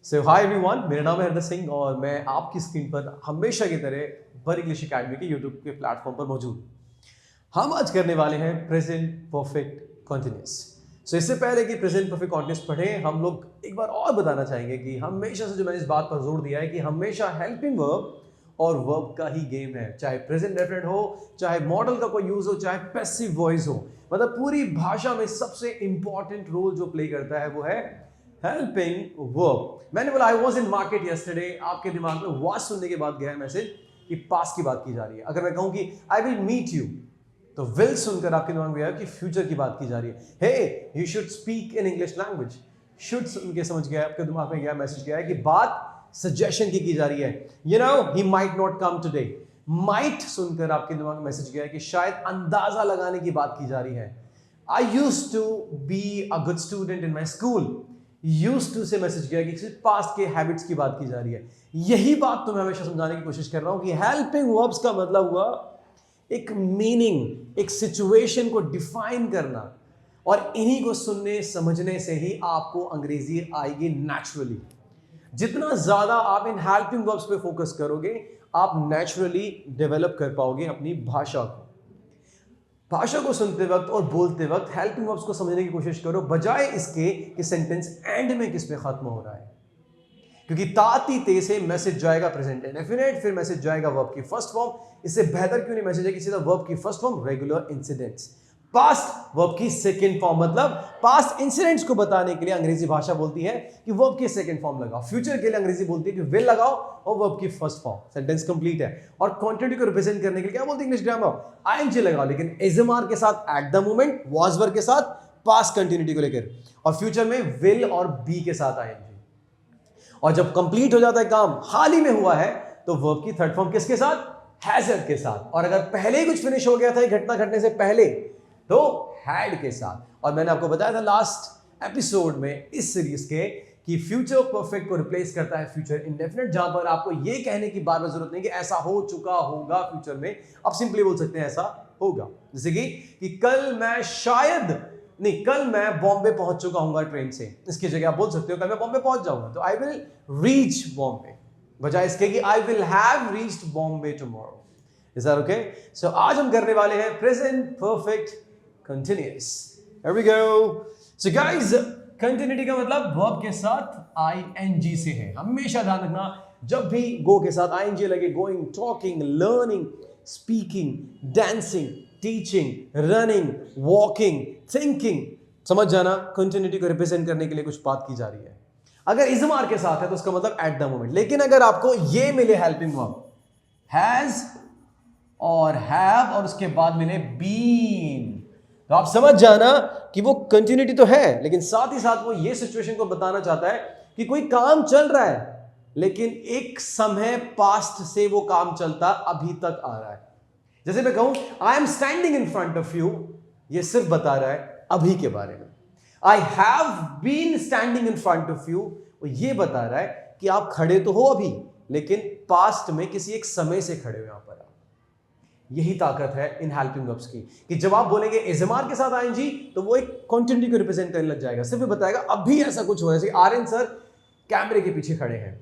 सो hi everyone, मेरा नाम है हरदर सिंह और मैं आपकी स्क्रीन पर हमेशा की तरह बर इंग्लिश एकेडमी के यूट्यूब के प्लेटफॉर्म पर मौजूद हूँ। हम आज करने वाले हैं प्रेजेंट परफेक्ट कॉन्टिन्यूस। सो इससे पहले कि प्रेजेंट परफेक्ट कॉन्टिन्यूस पढ़ें, हम लोग एक बार और बताना चाहेंगे कि हमेशा से जो मैंने इस बात पर जोर दिया है कि हमेशा हेल्पिंग वर्ब और वर्ब का ही गेम है, चाहे प्रेजेंट डेफिनेट हो, चाहे मॉडल का कोई यूज हो, चाहे पैसिव वॉइस हो। मतलब पूरी भाषा में सबसे इंपॉर्टेंट रोल जो प्ले करता है वो है हेल्पिंग वर्ब। मैंने बोला I was in market yesterday, आपके दिमाग में वॉज सुनने के बाद गया मैसेज कि पास्ट की बात की जा रही है। अगर मैं कहूं कि आई विल मीट यू, तो विल सुनकर आपके दिमाग में गया कि फ्यूचर की बात की जा रही है। Hey you should speak in English language, should सुन के समझ गया, आपके दिमाग में गया मैसेज गया है कि बात सजेशन की जा रही है। You know he might not come today, might सुनकर आपके दिमाग में मैसेज गया है कि शायद अंदाजा लगाने की बात की जा रही है। I used to be a good student in my school, used to से मैसेज गया कि सिर्फ पास्ट के हैबिट्स की बात की जा रही है। यही बात तो मैं हमेशा समझाने की कोशिश कर रहा हूं कि हेल्पिंग वर्ब्स का मतलब हुआ एक मीनिंग, एक सिचुएशन को डिफाइन करना, और इन्हीं को सुनने समझने से ही आपको अंग्रेजी आएगी नेचुरली। जितना ज्यादा आप इन हेल्पिंग वर्ब्स पे फोकस करोगे, आप नेचुरली डेवलप कर पाओगे अपनी भाषा को। भाषा को सुनते वक्त और बोलते वक्त हेल्पिंग वर्ब्स को समझने की कोशिश करो, बजाय इसके कि सेंटेंस एंड में किस पे खत्म हो रहा है। क्योंकि ताती ते से मैसेज जाएगा प्रेजेंट इंडेफिनिट, फिर मैसेज जाएगा वर्ब की फर्स्ट फॉर्म। इससे बेहतर क्यों नहीं मैसेज है कि सीधा वर्ब की first form regular incidents, past verb की सेकंड फॉर्म। मतलब पास्ट इंसिडेंट्स को बताने के लिए अंग्रेजी भाषा बोलती है कि वर्ब की सेकंड फॉर्म लगाओ, फ्यूचर के लिए अंग्रेजी बोलती है कि विल लगाओ और वर्ब की फर्स्ट फॉर्म, सेंटेंस कंप्लीट है। और क्वांटिटी को रिप्रेजेंट करने के लिए क्या बोलती है इंग्लिश ग्रामर, आईएनजी लगाओ, लेकिन एजएमआर के साथ at the moment, was verb के साथ पास्ट कंटिन्यूटी को लेकर, और फ्यूचर में विल और बी के साथ आईएनजी। और जब कंप्लीट हो जाता है काम, हाल ही में हुआ है, तो वर्ब की थर्ड फॉर्म किसके साथ, हैज के साथ। और अगर पहले ही कुछ फिनिश हो गया था घटना घटने से पहले, तो हैड के साथ। और मैंने आपको बताया था लास्ट एपिसोड में इस सीरीज के कि फ्यूचर परफेक्ट को रिप्लेस करता है फ्यूचर इंडेफिनिट, जहां पर आपको यह कहने की बार बार जरूरत नहीं कि ऐसा हो चुका होगा फ्यूचर में, आप सिंपली बोल सकते हैं ऐसा होगा। जैसे कि कल मैं शायद नहीं, कल मैं बॉम्बे पहुंच चुका हूंगा ट्रेन से, इसकी जगह आप बोल सकते हो कल मैं बॉम्बे पहुंच जाऊंगा, तो आई विल रीच बॉम्बे, बजाय इसके कि I will have reached Bombay tomorrow. Is that okay? So आज हम करने वाले हैं present perfect continuous. Here we go. So guys, continuity का मतलब वर्ब के साथ आईएनजी से है। हमेशा ध्यान रखना, जब भी गो के साथ आईएनजी लगे, going, talking, learning, speaking, dancing, teaching, running, walking, thinking, समझ जाना कंटिन्यूटी को रिप्रेजेंट करने के लिए कुछ बात की जा रही है। अगर इज़मार के साथ है तो उसका मतलब एट द मोमेंट। लेकिन अगर आपको ये मिले हेल्पिंग वर्ब हैज और हैव और उसके बाद मिले बीन, तो आप समझ जाना कि वो कंटिन्यूटी तो है, लेकिन साथ ही साथ वो ये सिचुएशन को बताना चाहता है कि कोई काम चल रहा है, लेकिन एक समय पास्ट से वो काम चलता अभी तक आ रहा है। जैसे मैं कहूं I am standing in front of you, ये सिर्फ बता रहा है अभी के बारे में। I have been standing in front of you, ये बता रहा है कि आप खड़े तो हो अभी, लेकिन पास्ट में किसी एक समय से खड़े हो यहां पर। यही ताकत है इन हेल्पिंग वर्ब्स की कि जब आप बोलेंगे एजएमआर के साथ आईएनजी, तो वो एक कंटिन्यूटी को रिप्रेजेंट करने लग जाएगा, सिर्फ बताएगा अभी ऐसा कुछ हो रहा है। जैसे आर्यन सर कैमरे के पीछे खड़े हैं,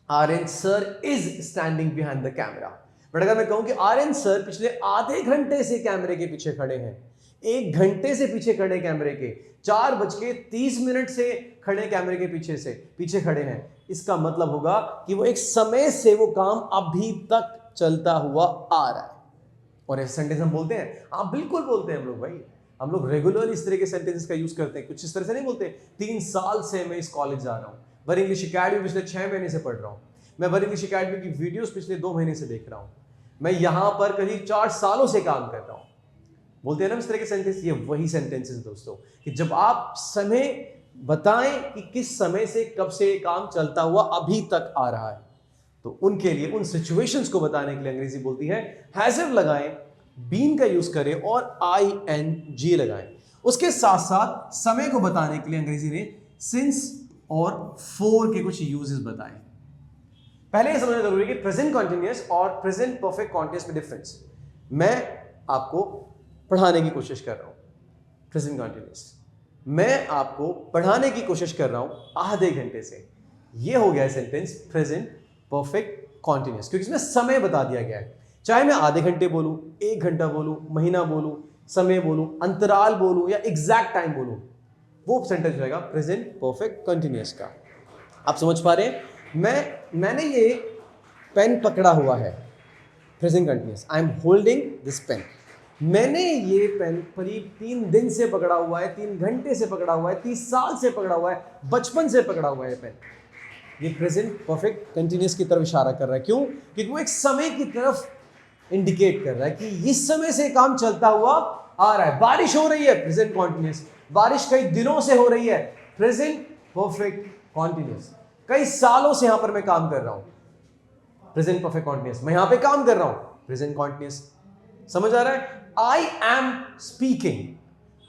Aryan sir is standing behind the camera. But अगर मैं कहूं कि आर्यन सर पिछले आधे घंटे से कैमरे के पीछे खड़े हैं, 1 घंटे से पीछे खड़े कैमरे के, 4:30 से खड़े कैमरे के पीछे खड़े हैं, इसका मतलब होगा कि वो एक समय से वो काम अभी तक चलता हुआ आ रहा है। और ऐसे सेंटेंस हम बोलते हैं, हाँ बिल्कुल बोलते हैं हम लोग भाई, हम लोग रेगुलर इस तरह के सेंटेंस का यूज करते हैं। कुछ इस तरह से नहीं बोलते 3 साल से मैं इस कॉलेज जा रहा हूँ, बर इंग्लिश अकेडमी पिछले 6 महीने से पढ़ रहा हूँ, मैं बर इंग्लिश अकेडमी की वीडियोस पिछले 2 महीने से देख रहा हूँ, मैं यहां पर करीब 4 सालों से काम कर रहा हूं। बोलते हैं ना इस तरह के सेंटेंस, ये वही सेंटेंसेस दोस्तों कि जब आप समय बताएं कि किस समय से कब से काम चलता हुआ अभी तक आ रहा है, तो उनके लिए, उन सिचुएशंस को बताने के लिए अंग्रेजी बोलती है हैव लगाएं, बीन का यूज करें और आईएनजी लगाएं। उसके साथ साथ समय को बताने के लिए अंग्रेजी ने सिंस और फॉर के कुछ यूजेस बताए। पहले यह समझना जरूरी है कि प्रेजेंट कॉन्टिन्यूअस और प्रेजेंट परफेक्ट कॉन्टिन्यूअस में डिफरेंस। मैं आपको पढ़ाने की कोशिश कर रहा हूं, प्रेजेंट कॉन्टिन्यूअस मैं आपको पढ़ाने की कोशिश कर रहा हूं आधे घंटे से, ये हो गया सेंटेंस प्रेजेंट परफेक्ट कॉन्टिन्यूस, क्योंकि इसमें समय बता दिया गया है। चाहे मैं आधे घंटे बोलूं, 1 घंटा बोलूं, महीना बोलूं, समय बोलूं, अंतराल बोलूं या एग्जैक्ट टाइम बोलूं, वो सेंटेंस रहेगा प्रेजेंट परफेक्ट कंटिन्यूअस का। आप समझ पा रहे हैं? मैंने ये पेन पकड़ा हुआ है, present continuous, I am holding this pen. मैंने ये पेन करीब 3 दिन से पकड़ा हुआ है, 3 घंटे से पकड़ा हुआ है, 30 साल से पकड़ा हुआ है, बचपन से पकड़ा हुआ है पेन। ये प्रेजेंट परफेक्ट कंटिन्यूअस की तरफ इशारा कर रहा है। क्यों? क्योंकि वो एक समय की तरफ इंडिकेट कर रहा है कि इस समय से काम चलता हुआ आ रहा है। बारिश हो रही है, प्रेजेंट कॉन्टिन्यूअस। बारिश कई दिनों से हो रही है, प्रेजेंट परफेक्ट कॉन्टिन्यूअस। कई सालों से यहां पर मैं काम कर रहा हूं, प्रेजेंट परफेक्ट कॉन्टिन्यूअस। मैं यहां पे काम कर रहा हूं, प्रेजेंट कॉन्टिन्यूअस। समझ आ रहा है? I am speaking,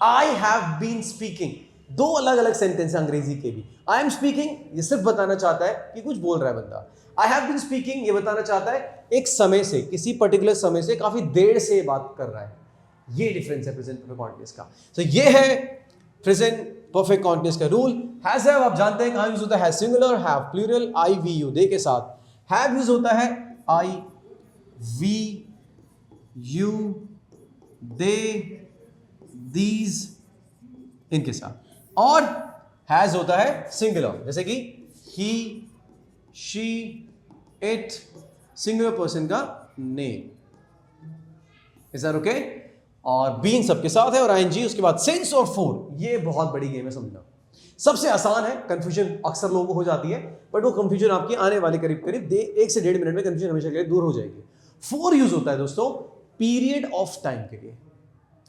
I have been speaking, 2 अलग अलग सेंटेंस अंग्रेजी के भी। आई एम स्पीकिंग ये सिर्फ बताना चाहता है कि कुछ बोल रहा है बंदा। आई हैव बीन स्पीकिंग ये बताना चाहता है एक समय से, किसी पर्टिकुलर समय से, काफी देर से बात कर रहा है। ये डिफरेंस है प्रेजेंट परफेक्ट कॉन्टिन्यूअस का। तो ये है प्रेजेंट परफेक्ट कॉन्टिन्यूअस का रूल। हैज हैव आप जानते हैं, यूज होता है singular, have plural, I we you they के साथ। हैव यूज होता है I we you they these इनके साथ, और हैज होता है सिंगुलर, जैसे कि he, she, it, singular person का नेम। Is that okay? और बीन सबके साथ है, और आईएनजी उसके बाद सिंस और फॉर। ये बहुत बड़ी गेम है समझना, सबसे आसान है। कंफ्यूजन अक्सर लोगों को हो जाती है, बट वो कंफ्यूजन आपकी आने वाले करीब 1 से 1.5 मिनट में कंफ्यूजन हमेशा के लिए दूर हो जाएगी। फॉर यूज होता है दोस्तों पीरियड ऑफ टाइम के लिए,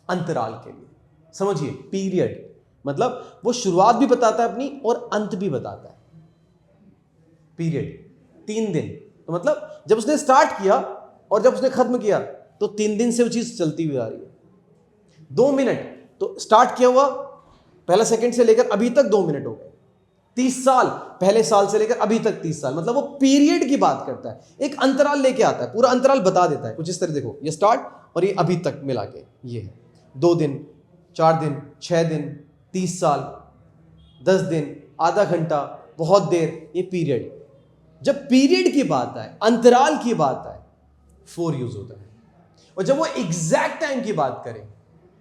अंतराल के लिए। समझिए, पीरियड मतलब वो शुरुआत भी बताता है अपनी और अंत भी बताता है। पीरियड 3 दिन, तो मतलब जब उसने स्टार्ट किया और जब उसने खत्म किया, तो 3 दिन से वो चीज चलती हुई आ रही है। 2 मिनट, तो स्टार्ट किया हुआ पहला सेकंड से लेकर अभी तक 2 मिनट हो गए। 30 साल, पहले साल से लेकर अभी तक 30 साल, मतलब वो पीरियड की बात करता है, एक अंतराल लेके आता है, पूरा अंतराल बता देता है। कुछ इस तरह देखो, ये स्टार्ट और ये अभी तक मिला के ये है 2 दिन, 4 दिन, 6 दिन, 30 साल, 10 दिन, आधा घंटा, बहुत देर, ये पीरियड। जब पीरियड की बात आए, अंतराल की बात आए, फॉर यूज होता है। और जब वो एग्जैक्ट टाइम की बात करें,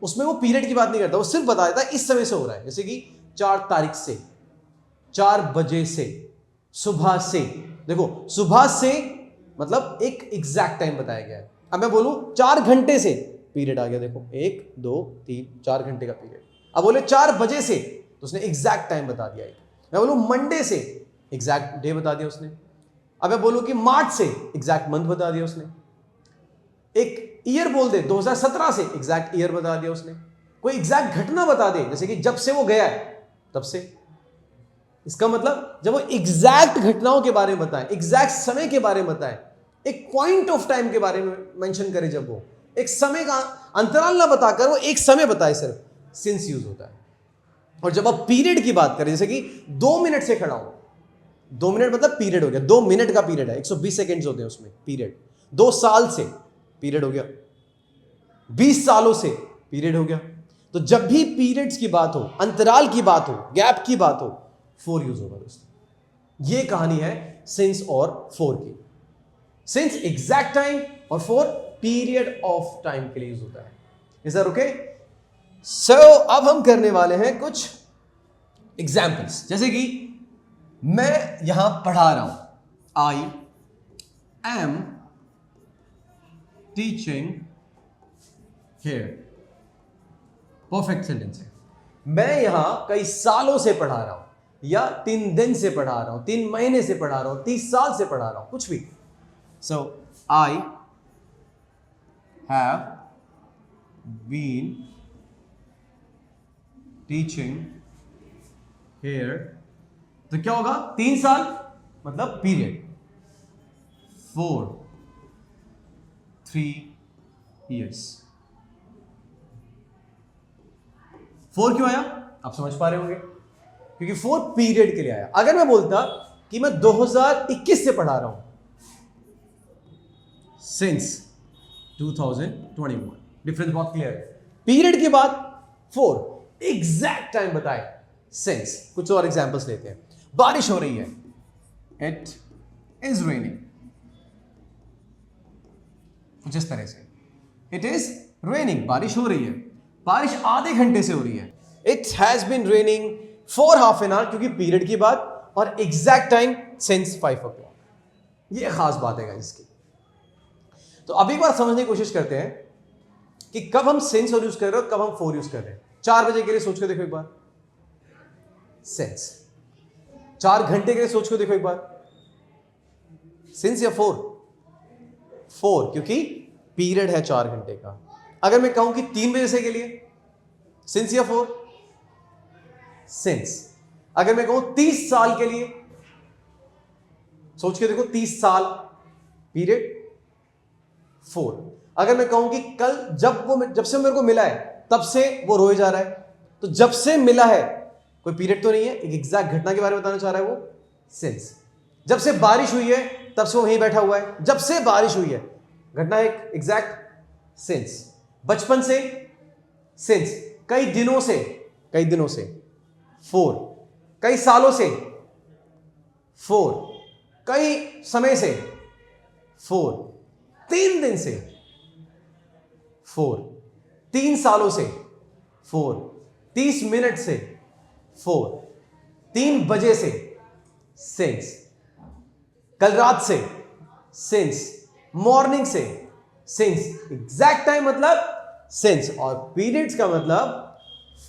उसमें वो पीरियड की बात नहीं करता, वो सिर्फ बता देता है इस समय से हो रहा है। जैसे कि 4 तारीख से, 4 बजे से, सुबह से। देखो, सुबह से मतलब एक एग्जैक्ट टाइम बताया गया है। अब मैं बोलूं 4 घंटे से, पीरियड आ गया। देखो 1 2 3 4 घंटे का पीरियड। अब बोले 4 बजे से, तो उसने एग्जैक्ट टाइम बता दिया। मैं बोलूं मंडे से, एग्जैक्ट डे बता दिया उसने। अब मैं बोलूं कि मार्च से, एग्जैक्ट मंथ बता दिया उसने। एक ईयर बोल दे 2017 से, एग्जैक्ट ईयर बता दिया उसने। कोई एग्जैक्ट घटना बता दे, जैसे कि जब से वो गया है तब से। इसका मतलब जब वो एग्जैक्ट घटनाओं के बारे में बताए, एग्जैक्ट समय के बारे में बताए, एक पॉइंट ऑफ टाइम के बारे में मेंशन करे, जब वो एक समय का अंतराल ना बताकर वो एक समय बताए, सिर्फ सिंस यूज होता है। और जब आप पीरियड की बात करें, जैसे कि 2 मिनट से खड़ा हूं, 2 मिनट मतलब पीरियड हो गया। 2 मिनट का पीरियड है, 120 सेकेंड्स होते हैं उसमें पीरियड। 2 साल से पीरियड हो गया, 20 सालों से पीरियड हो गया। तो जब भी पीरियड्स की बात हो, अंतराल की बात हो, गैप की बात हो, फॉर यूज होगा दोस्तों। ये कहानी है सिंस और फॉर की। सिंस एग्जैक्ट टाइम और फॉर पीरियड ऑफ टाइम के लिए यूज होता है। Is that okay? सो अब हम करने वाले हैं कुछ एग्जाम्पल्स। जैसे कि मैं यहां पढ़ा रहा हूं, I am teaching here. Perfect sentence है। मैं यहां कई सालों से पढ़ा रहा हूं, या 3 दिन से पढ़ा रहा हूं, 3 महीने से पढ़ा रहा हूं, 30 साल से पढ़ा रहा हूं, कुछ भी। So I have been teaching here. तो क्या होगा? 3 साल मतलब पीरियड, 4 3 years। 4 क्यों आया? आप समझ पा रहे होंगे, क्योंकि 4 पीरियड के लिए आया। अगर मैं बोलता कि मैं 2021 से पढ़ा रहा हूं, सिंस 2021, डिफरेंस बहुत क्लियर है। पीरियड के बाद 4, एग्जैक्ट टाइम बताए, सिंस। कुछ और एग्जांपल्स लेते हैं। बारिश हो रही है, इट इज रेनिंग, कुछ इस तरह से, इट इज रेनिंग, बारिश हो रही है, बारिश आधे घंटे से हो रही है। It has been raining for half an hour, क्योंकि पीरियड की बात, और एग्जैक्ट टाइम सिंस 5 o'clock। ये खास बात है गाइस की। तो अब एक बार समझने की कोशिश करते हैं कि कब हम सिंस और यूज कर रहे हैं और कब हम फॉर यूज कर रहे हैं। 4 बजे के लिए सोच के देखो एक बार, सिंस। 4 घंटे के लिए सोच के देखो एक बार, सिंस या फॉर? फॉर, क्योंकि पीरियड है 4 घंटे का। अगर मैं कहूं कि 3 बजे से के लिए, सिंस या फॉर? सिंस। अगर मैं कहूं 30 साल के लिए, सोच के देखो, 30 साल, पीरियड, फॉर। अगर मैं कहूं कि कल जब से मेरे को मिला है तब से वो रोए जा रहा है, तो जब से मिला है कोई पीरियड तो नहीं है, एक एग्जैक्ट घटना के बारे में बताना चाह रहा है वो, सिंस। जब से बारिश हुई है तब से वो वहीं बैठा हुआ है, जब से बारिश हुई है, घटना एक एग्जैक्ट, सिंस। बचपन से, सिंस। कई दिनों से, फॉर। कई सालों से, फॉर। कई समय से, फॉर। 3 दिन से, फॉर। 3 सालों से, फॉर। 30 मिनट से, फॉर। 3 बजे से, सिंस। कल रात से, सिंस। मॉर्निंग से, सिंस। एग्जैक्ट टाइम मतलब सिंस, और पीरियड्स का मतलब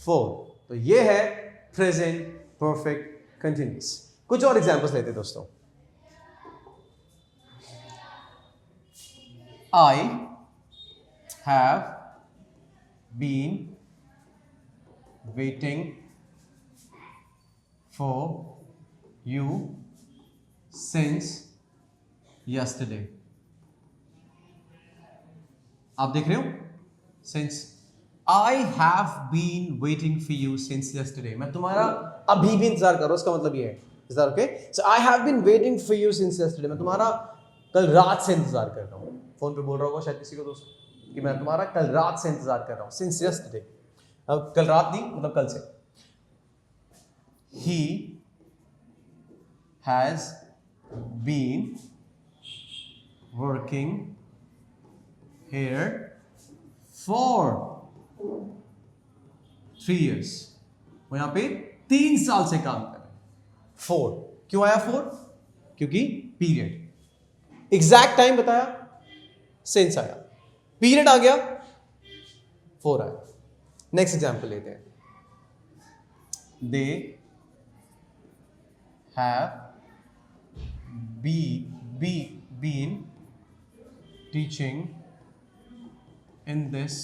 फॉर। तो ये है प्रेजेंट परफेक्ट कंटिन्यूअस। कुछ और एग्जांपल्स लेते हैं दोस्तों। I have been waiting for you since yesterday. आप देख रहे हो? Since I have been waiting for you since yesterday. मैं तुम्हारा अभी भी इंतजार कर रहा हूं, इसका मतलब ये है। Is that okay? So I have been waiting for you since yesterday. मैं तुम्हारा कल रात से इंतजार कर रहा हूं। फोन पे बोल रहा होगा शायद किसी को दोस्त कि मैं तुम्हारा कल रात से इंतजार कर रहा हूं, सिंस यस्टरडे। अब कल रात नहीं, मतलब कल से। He has been working here for 3 years. वो यहां पे 3 साल से काम कर रहे हैं। 4 क्यों आया 4? क्योंकि पीरियड। एग्जैक्ट टाइम बताया, सिंस आया। पीरियड आ गया, 4 आया। नेक्स्ट एग्जांपल लेते हैं। They have been teaching in this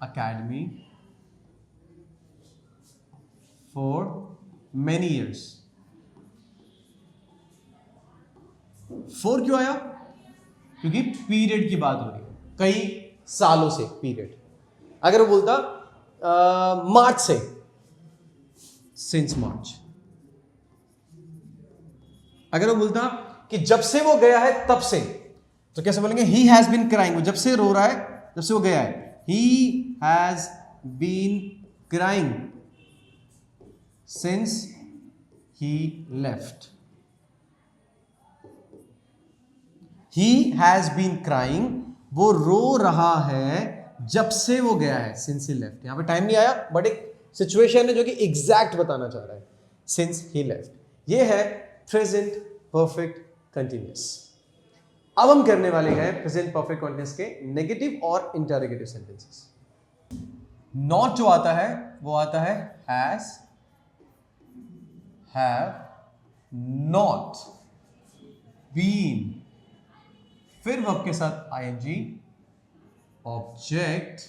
academy for many years. 4 क्यों आया? क्योंकि पीरियड की बात हो रही है, कई सालों से पीरियड। अगर वो बोलता मार्च से, सिंस मार्च। अगर वो बोलता कि जब से वो गया है तब से, तो कैसे बोलेंगे? He has been crying. वो जब से रो रहा है, जब से वो गया है। He has been crying since he left. He has been crying, वो रो रहा है जब से वो गया है, since he left। यहां पे टाइम नहीं आया, बट एक सिचुएशन है जो कि एग्जैक्ट बताना चाह रहा है, since he left। ये है प्रेजेंट परफेक्ट कंटिन्यूअस। अब हम करने वाले हैं प्रेजेंट परफेक्ट कंटिन्यूअस के नेगेटिव और इंटरोगेटिव सेंटेंसेस। नॉट जो आता है वो आता है हैज, हैव, नॉट, बीन, फिर वर्ब के साथ आईएनजी, ऑब्जेक्ट,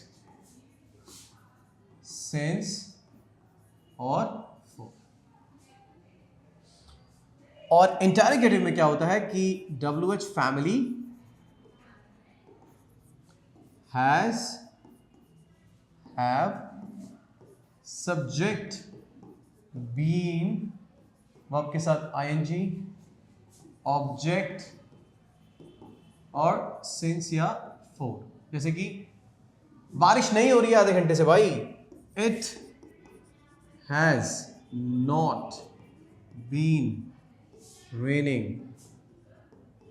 सिंस और फॉर। और इंटरोगेटिव में क्या होता है कि WH family, has, have, subject, been, verb के साथ आईएनजी, ऑब्जेक्ट और सिंस या फॉर। जैसे कि बारिश नहीं हो रही है आधे घंटे से भाई, it has not been raining.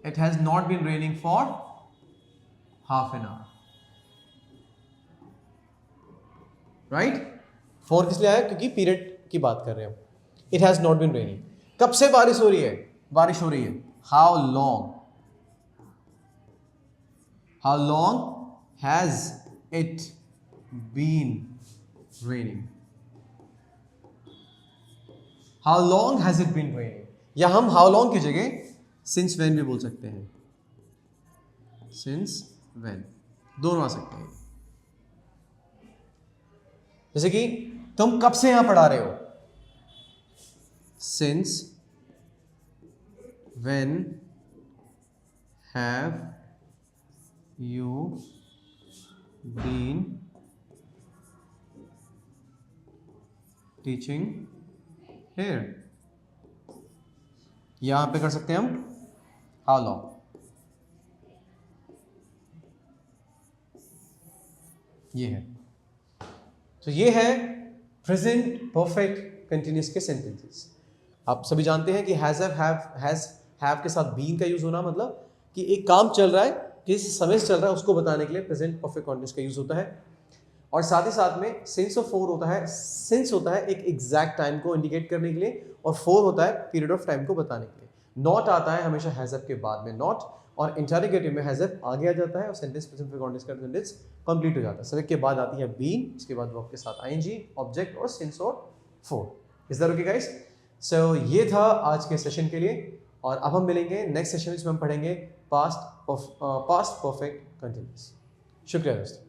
It has not been raining for half an hour. Right? For किस लिए आया? क्योंकि पीरियड की बात कर रहे हैं हम. It has not been raining. कब से बारिश हो रही है? बारिश हो रही है. How long? How long has it been raining? How long has it been raining? या हम how long की जगह since when भी बोल सकते हैं. Since when दोनों आ सकते हैं. जैसे कि तुम कब से यहां पढ़ा रहे हो? Since when have you been teaching here? यहां पे कर सकते हैं हम how long. ये है. तो ये है प्रेजेंट परफेक्ट कंटिन्यूस के सेंटेंसेस. आप सभी जानते हैं कि हैज हैव के साथ बीन का यूज होना मतलब कि एक काम चल रहा है, किस समय से चल रहा है उसको बताने के लिए प्रेजेंट परफेक्ट कंटिन्यूस का यूज होता है. और साथ ही साथ में सिंस और फोर होता है. सिंस होता है एक एग्जैक्ट टाइम को इंडिकेट करने के लिए और फोर होता है पीरियड ऑफ टाइम को बताने के लिए. नॉट आता है हमेशा हैज के बाद में नॉट, और इंटरोगेटिव में हैज आगे आ जाता है और सेंटेंस प्रेजेंट परफेक्ट कंटिन्यूस का सेंटेंस कंप्लीट हो जाता है. सब्जेक्ट के बाद आती है बीन, इसके बाद वर्ब के साथ आईएनजी, ऑब्जेक्ट और सिंस और for. Is that okay guys? So ये था आज के सेशन के लिए, और अब हम मिलेंगे नेक्स्ट सेशन में हम पढ़ेंगे पास्ट परफेक्ट कंटिन्यूस. शुक्रिया दोस्तों.